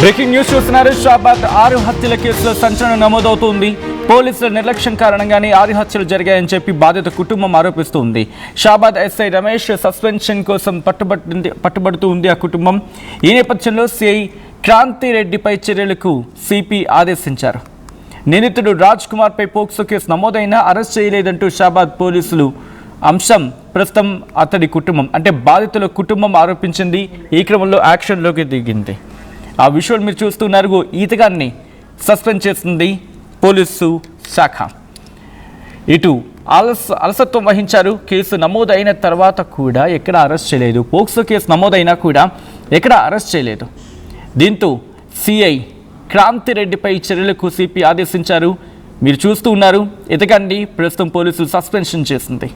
Breaking news చూస్తున్నారు. షాబాద్ 6 హత్యల కేసులో సంచలనం నమోదవుతోంది. పోలీసుల నిర్లక్ష్యం కారణంగానే 6 హత్యలు జరిగాయని చెప్పి బాధిత కుటుంబం ఆరోపిస్తుంది. షాబాద్ ఎస్ఐ రమేష్ సస్పెన్షన్ కోసం పట్టుబడుతూ ఉంది ఆ కుటుంబం. ఈ నేపథ్యంలో సిఐ క్రాంతిరెడ్డిపై చర్యలకు సిపి ఆదేశించారు. నిందితుడు రాజ్ కుమార్పై పోక్సో కేసు నమోదైనా అరెస్ట్ చేయలేదంటూ షాబాద్ పోలీసులు అంశం ప్రస్తుతం అతడి కుటుంబం అంటే బాధితుల కుటుంబం ఆరోపించింది. ఈ క్రమంలో యాక్షన్లోకి దిగింది. ఆ విషయాలు మీరు చూస్తున్నారు. ఈతగాన్ని సస్పెండ్ చేస్తుంది పోలీసు శాఖ. ఇటు అలసత్వం వహించారు. కేసు నమోదైన తర్వాత కూడా ఎక్కడ అరెస్ట్ చేయలేదు. పోక్సో కేసు నమోదైనా కూడా ఎక్కడ అరెస్ట్ చేయలేదు. దీంతో సిఐ క్రాంతిరెడ్డిపై చర్యలకు సిపి ఆదేశించారు. మీరు చూస్తూ ఉన్నారు. ఇతగాన్ని ప్రస్తుతం పోలీసులు సస్పెన్షన్ చేసింది.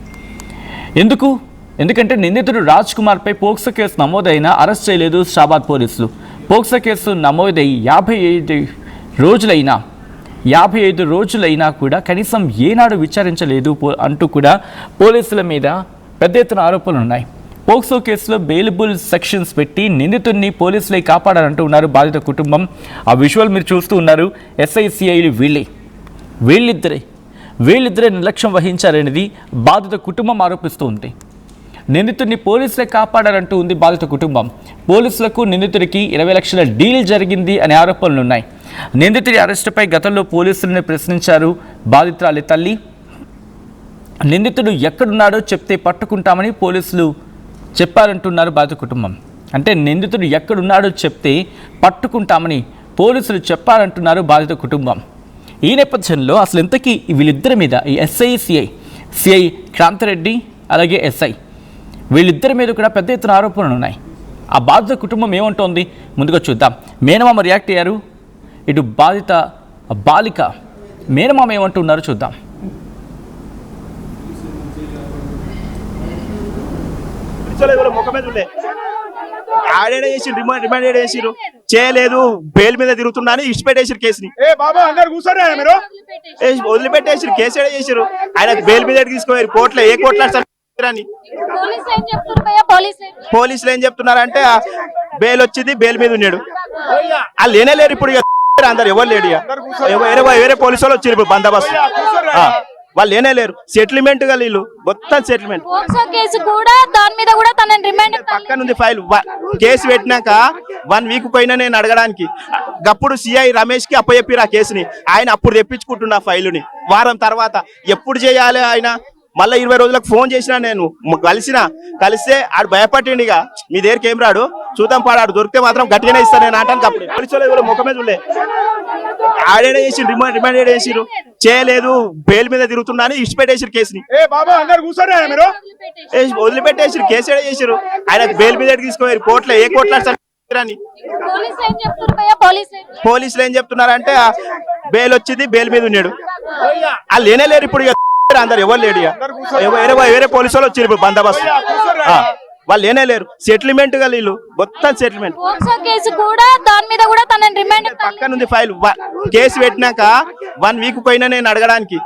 ఎందుకంటే నిందితుడు రాజ్ కుమార్పై పోక్సో కేసు నమోదైనా అరెస్ట్ చేయలేదు షాబాద్ పోలీసులు. పోక్సో కేసు నమోదై 55 రోజులైనా కూడా కనీసం ఏనాడు విచారించలేదు అంటూ కూడా పోలీసుల మీద పెద్ద ఎత్తున ఆరోపణలు ఉన్నాయి. పోక్సో కేసులో బెయిలబుల్ సెక్షన్స్ పెట్టి నిందితుడిని పోలీసులే కాపాడారంటూ ఉన్నారు బాధిత కుటుంబం. ఆ విజువల్ మీరు చూస్తూ ఉన్నారు. ఎస్ఐసిఐలు వీళ్ళిద్దరే నిర్లక్ష్యం వహించారనేది బాధిత కుటుంబం ఆరోపిస్తూ నిందితుడిని పోలీసులే కాపాడారంటూ ఉంది బాధిత కుటుంబం. పోలీసులకు నిందితుడికి 20 లక్షల డీల్ జరిగింది అనే ఆరోపణలు ఉన్నాయి. నిందితుడి అరెస్టుపై గతంలో పోలీసులను ప్రశ్నించారు బాధితురాలి తల్లి. నిందితుడు ఎక్కడున్నాడో చెప్తే పట్టుకుంటామని పోలీసులు చెప్పారంటున్నారు బాధిత కుటుంబం. అంటే నిందితుడు ఎక్కడున్నాడో చెప్తే పట్టుకుంటామని పోలీసులు చెప్పారంటున్నారు బాధిత కుటుంబం. ఈ నేపథ్యంలో అసలు ఇంతకీ వీళ్ళిద్దరి మీద ఈ సిఐ క్రాంతిరెడ్డి అలాగే ఎస్ఐ వీళ్ళిద్దరి మీద కూడా పెద్ద ఎత్తున ఆరోపణలు ఉన్నాయి. ఆ బాధిత కుటుంబం ఏమంటోంది ముందుగా చూద్దాం. మేనమామ రియాక్ట్ అయ్యారు. ఇటు బాధిత బాలిక మేనమామ ఏమంటున్నారో చూద్దాం. ఆడేడే చేసి రిమాండ్ చేసిరు చేయలేదు. బెయిల్ మీద తిరుగుతున్నా అని ఇష్టపెట్టేసారు కేసుని. వదిలిపెట్టేసారు. కేసు ఏడే చేసారు. ఆయన బెయిల్ మీద తీసుకోవాలి కోర్టులో. ఏ కోర్టులో పోలీసులు ఏం చెప్తున్నారంటే బెయిల్ వచ్చింది, బెయిల్ మీద ఉన్నాడు. వాళ్ళు లేనేలేరు ఇప్పుడు. అందరు ఎవరు లేడు. వేరే పోలీసు వాళ్ళు వచ్చారు ఇప్పుడు బందోబస్తు. వాళ్ళు లేనేలేరు. సెటిల్మెంట్ గా వీళ్ళు మొత్తం సెటిల్మెంట్. పక్కన ఉంది ఫైల్. కేసు పెట్టినాక 1 వీక్ పోయినా నేను అడగడానికి అప్పుడు సిఐ రమేష్ కి అప్పచెప్పిరు ఆ కేసుని. ఆయన అప్పుడు తెప్పించుకుంటున్నా ఫైలుని. వారం తర్వాత ఎప్పుడు చేయాలి ఆయన మళ్ళీ 20 రోజులకు ఫోన్ చేసినా నేను కలిస్తే ఆడు భయపట్టిండిగా మీ దగ్గరికి ఏం రాడు చూద్దాం పాడాడు దొరికితే మాత్రం గట్టిగానే ఇస్తాను నేను అంటాను. అప్పుడు పోలీసులు ముఖమే చూడలే. ఆడేడే చేసి రిమాండ్ చేసిరు చేయలేదు. బెయిల్ మీద తిరుగుతున్నా అని ఇష్టపెట్టేసారు కేసుని. వదిలిపెట్టేసారు. కేసు ఏడే చేసారు. ఆయన బెయిల్ మీద తీసుకోవాలి కోర్టులో. ఏ కోర్టులో పోలీసులు ఏం చెప్తున్నారంటే బెయిల్ వచ్చింది, బెయిల్ మీద ఉన్నాడు. వాళ్ళు లేనేలేరు ఇప్పుడు. అందరు ఎవరు లేడు. వేరే పోలీసు వాళ్ళు వచ్చారు ఇప్పుడు బందోబస్తు. వాళ్ళు లేనేలేరు. సెటిల్మెంట్ గా వీళ్ళు మొత్తం సెటిల్మెంట్. పక్కన ఉంది ఫైల్. కేసు పెట్టినాక 1 వీక్ పోయినా నేను అడగడానికి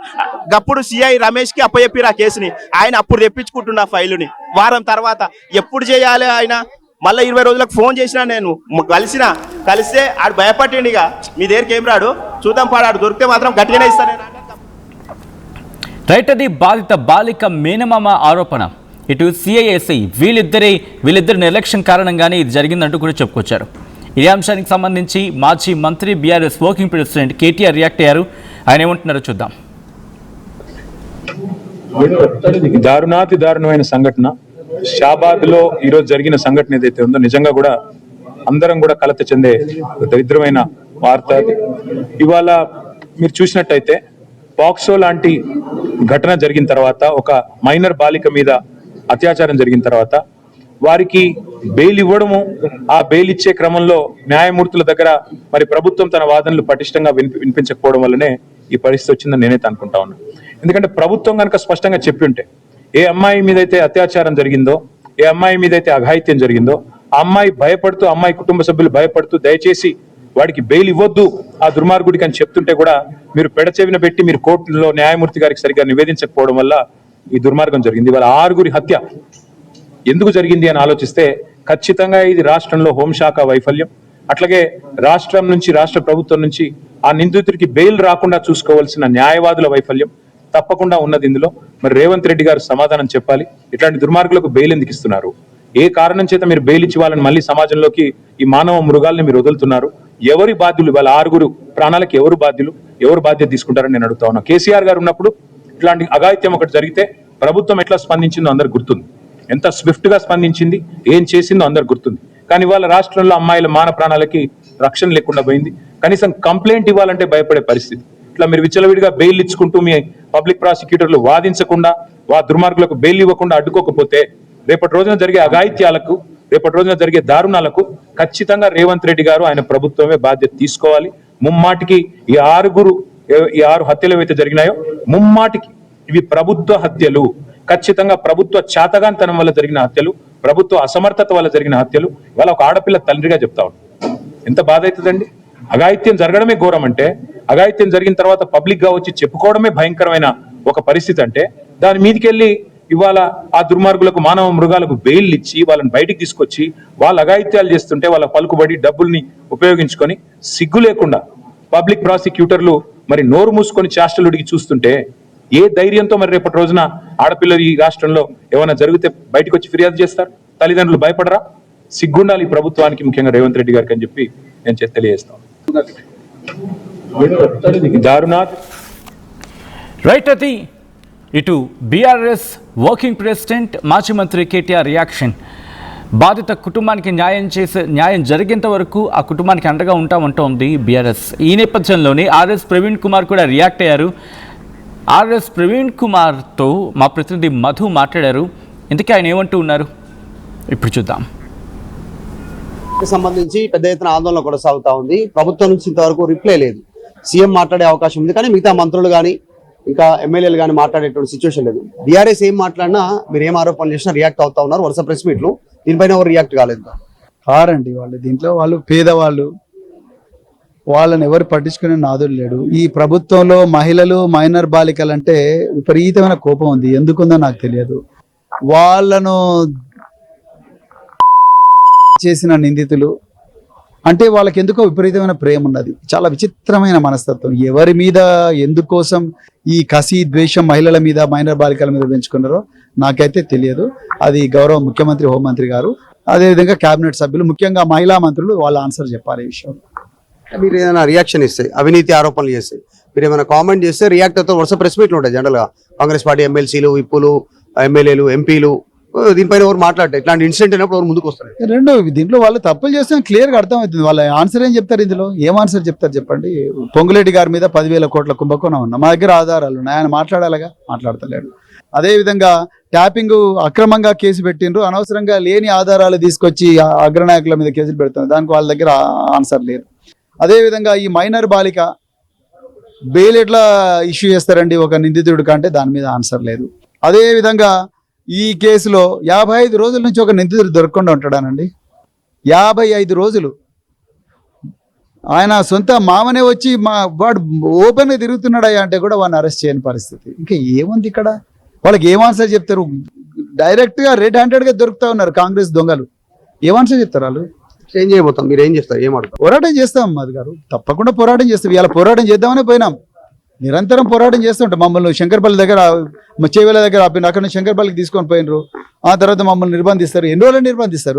అప్పుడు సిఐ రమేష్ కి అప్పచెప్పిరు ఆ కేసుని. ఆయన అప్పుడు తెప్పించుకుంటున్నా ఫైలుని. వారం తర్వాత ఎప్పుడు చేయాలి ఆయన మళ్ళీ 20 రోజులకు ఫోన్ చేసినా నేను కలిస్తే ఆడు భయపట్టిండిగా మీ దగ్గరికి ఏం రాడు చూద్దాం పాడాడు దొరికితే మాత్రం గట్టిగానే ఇస్తాను. రైట్, అది బాధిత బాలిక మేనమామ ఆరోపణ. ఇటు సిఐఎస్ఐ వీళ్ళిద్దరి నిర్లక్ష్యం కారణంగానే ఇది జరిగిందంటూ కూడా చెప్పుకొచ్చారు. ఈ అంశానికి సంబంధించి మాజీ మంత్రి BRS working president KTR react అయ్యారు. ఆయన ఏమంటున్నారో చూద్దాం. దారుణమైన సంఘటన షాబాద్ లో ఈరోజు జరిగిన సంఘటన ఏదైతే ఉందో నిజంగా కూడా అందరం కూడా కలత చెందే దరిద్రమైన వార్త. ఇవాళ మీరు చూసినట్టయితే పాక్సో లాంటి ఘటన జరిగిన తర్వాత, ఒక మైనర్ బాలిక మీద అత్యాచారం జరిగిన తర్వాత వారికి బెయిల్ ఇవ్వడము, ఆ బెయిల్ ఇచ్చే క్రమంలో న్యాయమూర్తుల దగ్గర మరి ప్రభుత్వం తన వాదనలు పటిష్టంగా వినిపించకపోవడం వల్లనే ఈ పరిస్థితి వచ్చిందని నేనైతే అనుకుంటా ఉన్నా. ఎందుకంటే ప్రభుత్వం కనుక స్పష్టంగా చెప్పి ఉంటే, ఏ అమ్మాయి మీదైతే అత్యాచారం జరిగిందో, ఏ అమ్మాయి మీదైతే అఘాయిత్యం జరిగిందో, ఆ అమ్మాయి భయపడుతూ, అమ్మాయి కుటుంబ సభ్యులు భయపడుతూ దయచేసి వాడికి బెయిల్ ఇవ్వద్దు ఆ దుర్మార్గుడికి అని చెప్తుంటే కూడా మీరు పెడచెవిన పెట్టి మీరు కోర్టులో న్యాయమూర్తి గారికి సరిగ్గా నివేదించకపోవడం వల్ల ఈ దుర్మార్గం జరిగింది. వాళ్ళ 6 హత్య ఎందుకు జరిగింది అని ఆలోచిస్తే ఖచ్చితంగా ఇది రాష్ట్రంలో హోంశాఖ వైఫల్యం, అట్లాగే రాష్ట్రం నుంచి, రాష్ట్ర ప్రభుత్వం నుంచి ఆ నిందితుడికి బెయిల్ రాకుండా చూసుకోవాల్సిన న్యాయవాదుల వైఫల్యం తప్పకుండా ఉన్నది ఇందులో. మరి రేవంత్ రెడ్డి గారు సమాధానం చెప్పాలి. ఇట్లాంటి దుర్మార్గులకు బెయిల్ ఎందుకు ఇస్తున్నారు? ఏ కారణం చేత మీరు బెయిల్ ఇచ్చి వాళ్ళని మళ్ళీ సమాజంలోకి ఈ మానవ మృగాల్ని మీరు వదులుతున్నారు? ఎవరి బాధ్యులు? వాళ్ళ 6 ప్రాణాలకు ఎవరు బాధ్యులు? ఎవరు బాధ్యత తీసుకుంటారని నేను అడుగుతా ఉన్నా. కేసీఆర్ గారు ఉన్నప్పుడు ఇట్లాంటి అఘాయిత్యం ఒకటి జరిగితే ప్రభుత్వం ఎట్లా స్పందించిందో అందరికి గుర్తుంది. ఎంత స్విఫ్ట్ గా స్పందించింది, ఏం చేసిందో అందరికి గుర్తుంది. కానీ వాళ్ళ రాష్ట్రంలో అమ్మాయిల మాన ప్రాణాలకి రక్షణ లేకుండా పోయింది. కనీసం కంప్లైంట్ ఇవ్వాలంటే భయపడే పరిస్థితి. ఇట్లా మీరు విచ్చలవిడిగా బెయిల్ ఇచ్చుకుంటూ మీ పబ్లిక్ ప్రాసిక్యూటర్లు వాదించకుండా, దుర్మార్గులకు బెయిల్ ఇవ్వకుండా అడ్డుకోకపోతే రేపటి రోజున జరిగే అఘాయిత్యాలకు, రేపటి రోజున జరిగే దారుణాలకు ఖచ్చితంగా రేవంత్ రెడ్డి గారు, ఆయన ప్రభుత్వమే బాధ్యత తీసుకోవాలి. ముమ్మాటికి ఈ 6 హత్యలు ఏవైతే జరిగినాయో ముమ్మాటికి ఇవి ప్రభుత్వ హత్యలు. ఖచ్చితంగా ప్రభుత్వ చాతగాంతనం వల్ల జరిగిన హత్యలు, ప్రభుత్వ అసమర్థత వల్ల జరిగిన హత్యలు. ఇవాళ ఒక ఆడపిల్ల తండ్రిగా చెప్తా ఉన్నాను. ఎంత బాధ అవుతుందండి? అఘాయిత్యం జరగడమే ఘోరం అంటే, అఘాయిత్యం జరిగిన తర్వాత పబ్లిక్ గా వచ్చి చెప్పుకోవడమే భయంకరమైన ఒక పరిస్థితి అంటే, దాని మీదకెళ్ళి ఇవాళ ఆ దుర్మార్గులకు, మానవ మృగాలకు బెయిల్ ఇచ్చి వాళ్ళని బయటికి తీసుకొచ్చి వాళ్ళ అఘాయిత్యాలు చేస్తుంటే వాళ్ళ పలుకుబడి డబ్బుల్ని ఉపయోగించుకొని సిగ్గు లేకుండా పబ్లిక్ ప్రాసిక్యూటర్లు మరి నోరు మూసుకొని చాష్టలుడికి చూస్తుంటే ఏ ధైర్యంతో మరి రేపటి రోజున ఆడపిల్లలు ఈ రాష్ట్రంలో ఏమైనా జరిగితే బయటకు వచ్చి ఫిర్యాదు చేస్తారు? తల్లిదండ్రులు భయపడరా? సిగ్గుండాలి ఈ ప్రభుత్వానికి, ముఖ్యంగా రేవంత్ రెడ్డి గారికి అని చెప్పి నేను తెలియజేస్తాను. దారుణాత్ రైట్. అది ఇటు బీఆర్ఎస్ వర్కింగ్ ప్రెసిడెంట్ మాజీ మంత్రి కేటీఆర్ రియాక్షన్. బాధిత కుటుంబానికి న్యాయం జరిగేంత వరకు ఆ కుటుంబానికి అండగా ఉంటామంటోంది బీఆర్ఎస్. ఈ నేపథ్యంలోనే ఆర్ఎస్ ప్రవీణ్ కుమార్ కూడా రియాక్ట్ అయ్యారు. ఆర్ఎస్ ప్రవీణ్ కుమార్తో మా ప్రతినిధి మధు మాట్లాడారు. ఇంతకీ ఆయన ఏమంటూ ఉన్నారు ఇప్పుడు చూద్దాం. సంబంధించి పెద్ద ఎత్తున ఆందోళన కొనసాగుతా ఉంది. ప్రభుత్వం నుంచి ఇంతవరకు రిప్లై లేదు. సీఎం మాట్లాడే అవకాశం ఉంది, కానీ మిగతా మంత్రులు కానీ ఇంకా ఎమ్మెల్యేలు కానీ మాట్లాడేటువంటి సిచ్యువేషన్ లేదు. బీఆర్ఎస్ ఏం మాట్లాడినా, మీరు ఏం ఆరోపణలు చేసినా రియాక్ట్ అవుతా ఉన్నారు. వరుస ప్రెస్ మీట్లు, దీనిపైన ఎవరు రియాక్ట్ కాలేదు. కారండి వాళ్ళు దీంట్లో, వాళ్ళు పేదవాళ్ళు, వాళ్ళని ఎవరు పట్టించుకునే నాదులు లేడు. ఈ ప్రభుత్వంలో మహిళలు, మైనర్ బాలికలు అంటే విపరీతమైన కోపం ఉంది. ఎందుకుందో నాకు తెలియదు. వాళ్ళను చేసిన నిందితులు అంటే వాళ్ళకి ఎందుకో విపరీతమైన ప్రేమ ఉన్నది. చాలా విచిత్రమైన మనస్తత్వం. ఎవరి మీద ఎందుకోసం ఈ కసి ద్వేషం మహిళల మీద, మైనర్ బాలికల మీద పెంచుకున్నారో నాకైతే తెలియదు. అది గౌరవ ముఖ్యమంత్రి, హోంమంత్రి గారు, అదేవిధంగా కేబినెట్ సభ్యులు, ముఖ్యంగా మహిళా మంత్రులు వాళ్ళ ఆన్సర్ చెప్పాలి ఈ విషయం. మీరు ఏదైనా రియాక్షన్ ఇస్తే, అవినీతి ఆరోపణలు చేస్తే, మీరు ఏమైనా కామెంట్ చేస్తే రియాక్ట్ అవుతారు. వరుస ప్రెస్ మీట్లు ఉంటాయి జనరల్ గా. కాంగ్రెస్ పార్టీ ఎమ్మెల్సీలు, విప్పులు, ఎమ్మెల్యేలు, ఎంపీలు, దీనిపైన ఎవరు మాట్లాడతారు? ఇట్లాంటి ఇన్సిడెంట్ అయినప్పుడు ఎవరు ముందుకు వస్తారు? రెండు దీంట్లో వాళ్ళు తప్పులు చేస్తే క్లియర్ గా అర్థమవుతుంది. వాళ్ళ ఆన్సర్ ఏం చెప్తారు? ఇందులో ఏం ఆన్సర్ చెప్తారు చెప్పండి? పొంగులేటి గారి మీద 10,000 కోట్ల కుంభకోణం ఉన్నా, మా దగ్గర ఆధారాలు ఉన్నాయి. ఆయన మాట్లాడాలిగా, మాట్లాడతలేడు. అదేవిధంగా ట్యాపింగ్ అక్రమంగా కేసు పెట్టిండ్రు, అనవసరంగా లేని ఆధారాలు తీసుకొచ్చి అగ్రనాయకుల మీద కేసులు పెడుతున్నారు, దానికి వాళ్ళ దగ్గర ఆన్సర్ లేదు. అదేవిధంగా ఈ మైనర్ బాలిక బెయిల్ ఎట్లా ఇష్యూ చేస్తారండి ఒక నిందితుడు కంటే, దాని మీద ఆన్సర్ లేదు. అదేవిధంగా ఈ కేసులో 55 రోజుల నుంచి ఒక నిందితుడు దొరకకుండా ఉంటాడానండి. 55 రోజులు ఆయన సొంత మామనే వచ్చి వాడు ఓపెన్గా తిరుగుతున్నాడయ్యా అంటే కూడా వాడిని అరెస్ట్ చేయని పరిస్థితి. ఇంకా ఏముంది ఇక్కడ? వాళ్ళకి ఏం ఆన్సర్ చెప్తారు? డైరెక్ట్గా రెడ్ హ్యాండెడ్గా దొరుకుతా ఉన్నారు కాంగ్రెస్ దొంగలు. ఏం ఆన్సర్ చెప్తారు వాళ్ళు? ఏం చేయబోతాం? మీరు ఏం చేస్తారు? ఏం అడుగుతారు? పోరాటం చేస్తాం మధు గారు, తప్పకుండా పోరాటం చేస్తాం. ఇలా పోరాటం చేద్దామనే పోయినాం, నిరంతరం పోరాటం చేస్తుంటాం. మమ్మల్ని శంకర్పల్లి దగ్గర, చేవేల దగ్గర ఆపిన, అక్కడ నుంచి శంకర్పల్లికి తీసుకొని పోయినరు. ఆ తర్వాత మమ్మల్ని నిర్బంధిస్తారు. ఎన్ని రోజులు నిర్బంధిస్తారు?